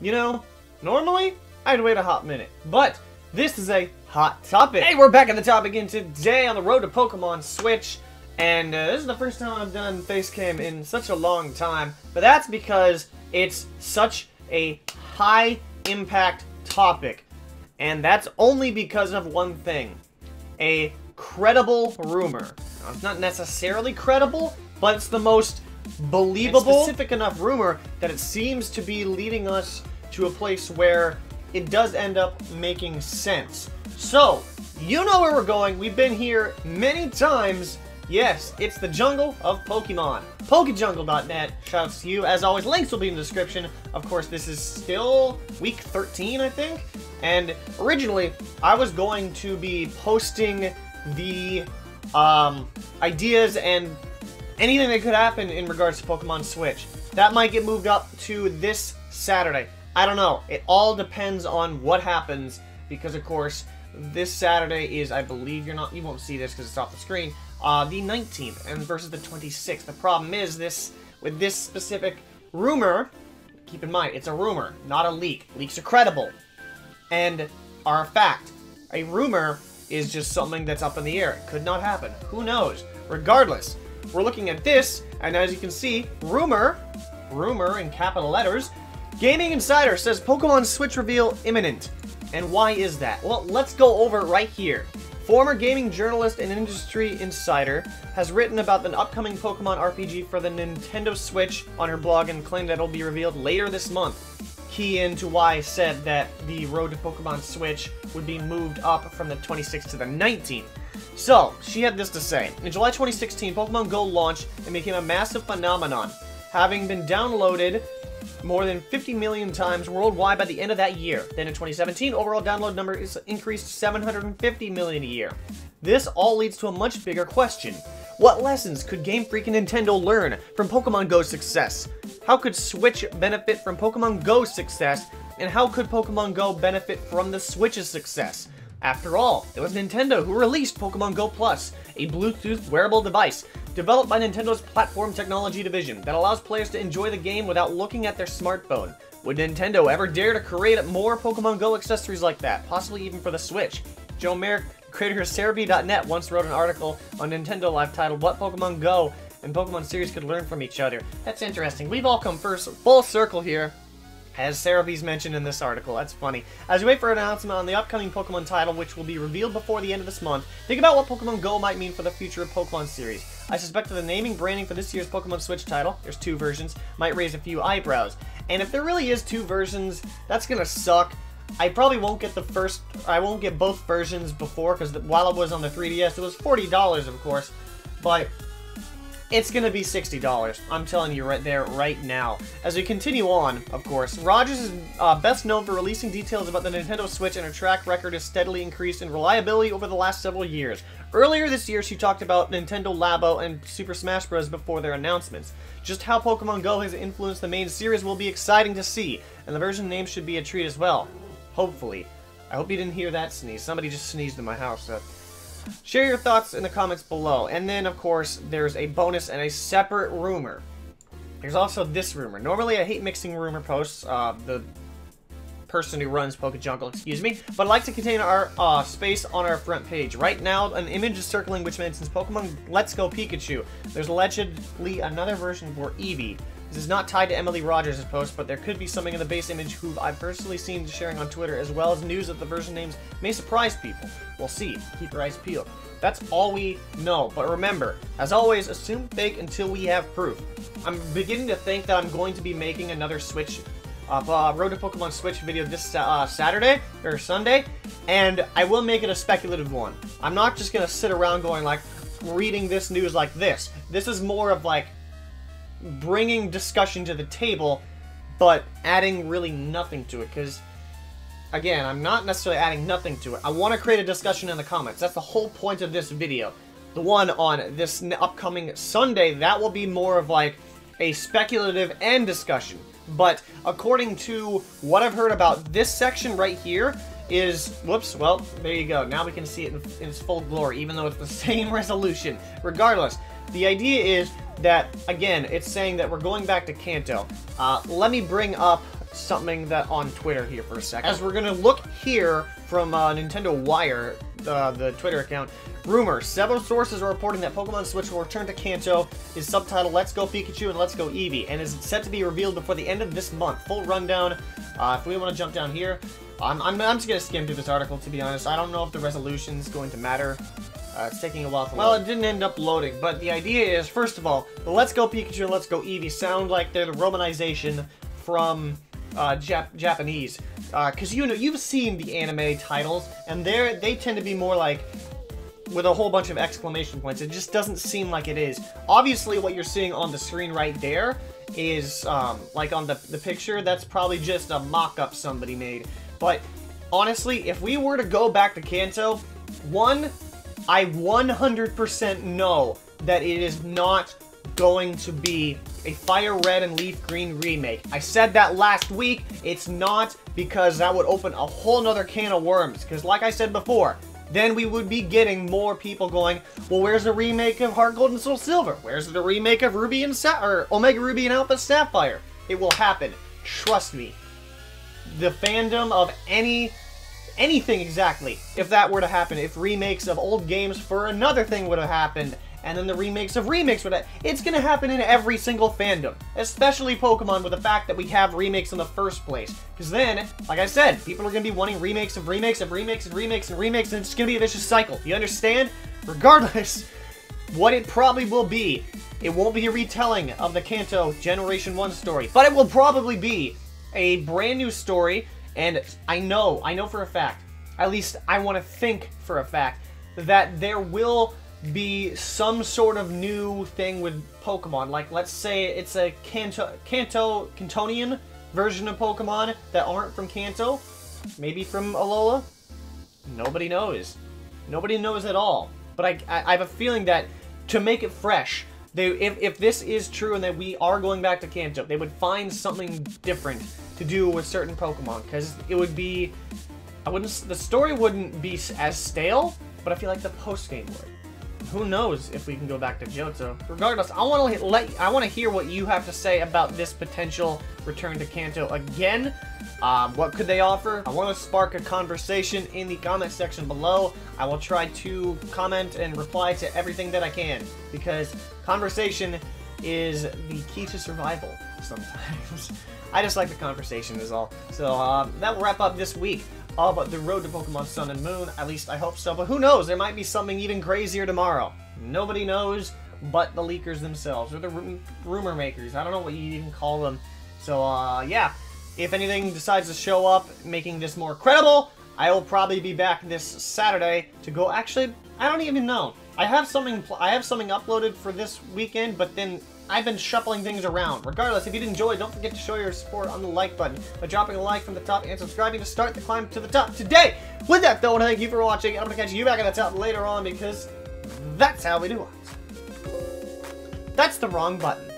you know, normally I'd wait a hot minute, but this is a hot topic. Hey, we're back at the topic again today on the road to Pokemon Switch, and this is the first time I've done Facecam in such a long time, but that's because it's such a high-impact topic, and that's only because of one thing. A credible rumor. Now, it's not necessarily credible, but it's the most believable and specific enough rumor that it seems to be leading us to a place where it does end up making sense. So, you know where we're going. We've been here many times. Yes, it's the jungle of Pokemon. Pokejungle.net. Shouts to you. As always, links will be in the description. Of course, this is still week 13, I think. And originally, I was going to be posting the ideas and anything that could happen in regards to Pokemon Switch. That might get moved up to this Saturday. I don't know. It all depends on what happens, because of course, this Saturday is, I believe, you won't see this because it's off the screen, the 19th and versus the 26th. The problem is with this specific rumor, keep in mind, it's a rumor, not a leak. Leaks are credible and are a fact. A rumor is just something that's up in the air. It could not happen. Who knows? Regardless, we're looking at this, and as you can see, rumor in capital letters, Gaming Insider says Pokemon Switch reveal imminent. And why is that? Well, let's go over it right here. Former gaming journalist and industry insider has written about the upcoming Pokemon RPG for the Nintendo Switch on her blog and claimed that it'll be revealed later this month. Key into why I said that the road to Pokemon Switch would be moved up from the 26th to the 19th. So, she had this to say. In July 2016, Pokemon Go launched and became a massive phenomenon, having been downloaded more than 50 million times worldwide by the end of that year. Then in 2017, overall download number is increased to 750 million a year. This all leads to a much bigger question. What lessons could GameFreak and Nintendo learn from Pokemon Go's success? How could Switch benefit from Pokemon Go's success? And how could Pokemon Go benefit from the Switch's success? After all, it was Nintendo who released Pokemon Go Plus, a Bluetooth wearable device developed by Nintendo's platform technology division that allows players to enjoy the game without looking at their smartphone. Would Nintendo ever dare to create more Pokemon Go accessories like that, possibly even for the Switch? Joe Merrick, creator of Cerebi.net, once wrote an article on Nintendo Life titled What Pokemon Go and Pokemon series could learn from each other. That's interesting. We've all come full circle here, as Cerebi's mentioned in this article. That's funny. As we wait for an announcement on the upcoming Pokemon title, which will be revealed before the end of this month, think about what Pokemon Go might mean for the future of Pokemon series. I suspect that the naming branding for this year's Pokemon Switch title, there's 2 versions, might raise a few eyebrows. And if there really is 2 versions, that's gonna suck. I probably won't get I won't get both versions before, because while it was on the 3DS, it was $40, of course, but it's gonna be $60. I'm telling you right there, right now. As we continue on, of course, Rogers is best known for releasing details about the Nintendo Switch, and her track record has steadily increased in reliability over the last several years. Earlier this year, she talked about Nintendo Labo and Super Smash Bros. Before their announcements. Just how Pokemon Go has influenced the main series will be exciting to see, and the version name should be a treat as well. Hopefully. I hope you didn't hear that sneeze. Somebody just sneezed in my house. Share your thoughts in the comments below. And then, of course, there's a bonus and a separate rumor. There's also this rumor. Normally, I hate mixing rumor posts. The person who runs Pokejungle, excuse me. But I'd like to contain our space on our front page. Right now, an image is circling which mentions Pokemon Let's Go Pikachu. There's allegedly another version for Eevee. This is not tied to Emily Rogers' post, but there could be something in the base image who I've personally seen sharing on Twitter, as well as news that the version names may surprise people. We'll see. Keep your eyes peeled. That's all we know. But remember, as always, assume fake until we have proof. I'm beginning to think that I'm going to be making another Switch, Road to Pokemon Switch video this Saturday, or Sunday, and I will make it a speculative one. I'm not just going to sit around going like, reading this news like this. This is more of like, bringing discussion to the table, but adding really nothing to it, because, again, I'm not necessarily adding nothing to it. I want to create a discussion in the comments. That's the whole point of this video. The one on this upcoming Sunday, that will be more of like a speculative and discussion. But according to what I've heard about this section right here is, whoops, well, there you go. Now we can see it in its full glory, even though it's the same resolution. Regardless, the idea is that, again, it's saying that we're going back to Kanto. Let me bring up something that on Twitter here for a second. As we're gonna look here from Nintendo Wire, the Twitter account. Rumor: several sources are reporting that Pokemon Switch will return to Kanto, is subtitled Let's Go Pikachu and Let's Go Eevee, and is set to be revealed before the end of this month. Full rundown. If we want to jump down here, I'm just gonna skim through this article, to be honest. I don't know if the resolution's going to matter. It's taking a while to load. Well, it didn't end up loading, but the idea is, first of all, the Let's Go Pikachu and Let's Go Eevee sound like they're the romanization from Japanese. Because you've seen the anime titles, and they tend to be more like with a whole bunch of exclamation points. It just doesn't seem like it is. Obviously, what you're seeing on the screen right there is, like on the picture, that's probably just a mock-up somebody made. But honestly, if we were to go back to Kanto, one, I 100% know that it is not going to be a Fire Red and Leaf Green remake. I said that last week. It's not, because that would open a whole nother can of worms. Because like I said before, then we would be getting more people going, well, where's the remake of Heart Gold and Soul Silver? Where's the remake of Ruby and Omega Ruby and Alpha Sapphire? It will happen. Trust me. The fandom of anything exactly, if that were to happen, if remakes of old games for another thing would have happened, and then the remakes of remakes would have, it's gonna happen in every single fandom, especially Pokemon, with the fact that we have remakes in the first place. Because then, like I said, people are gonna be wanting remakes of remakes of remakes and remakes and remakes, and it's gonna be a vicious cycle. You understand? Regardless, what it probably will be, it won't be a retelling of the Kanto Generation 1 story, but it will probably be a brand new story. And I know for a fact, at least I want to think for a fact, that there will be some sort of new thing with Pokemon. Like, let's say it's a Cantonian version of Pokemon that aren't from Kanto, maybe from Alola. Nobody knows. Nobody knows at all. But I have a feeling that to make it fresh, if this is true and that we are going back to Kanto, they would find something different to do with certain Pokemon, because it would be, the story wouldn't be as stale, but I feel like the post-game would. Who knows if we can go back to Johto. Regardless, I want to hear what you have to say about this potential return to Kanto again. What could they offer? I want to spark a conversation in the comment section below. I will try to comment and reply to everything that I can, because conversation is the key to survival sometimes. I just like the conversation is all. So that will wrap up this week of the road to Pokemon Sun and Moon. At least I hope so, but who knows? There might be something even crazier tomorrow. Nobody knows but the leakers themselves, or the rumor makers. I don't know what you even call them. So yeah, if anything decides to show up, making this more credible, I will probably be back this Saturday to go. Actually, I don't even know. I have something uploaded for this weekend, but then I've been shuffling things around. Regardless, if you did enjoy, don't forget to show your support on the like button by dropping a like from the top and subscribing to start the climb to the top today. With that, though, I want to thank you for watching. I'm going to catch you back at the top later on, because that's how we do it. That's the wrong button.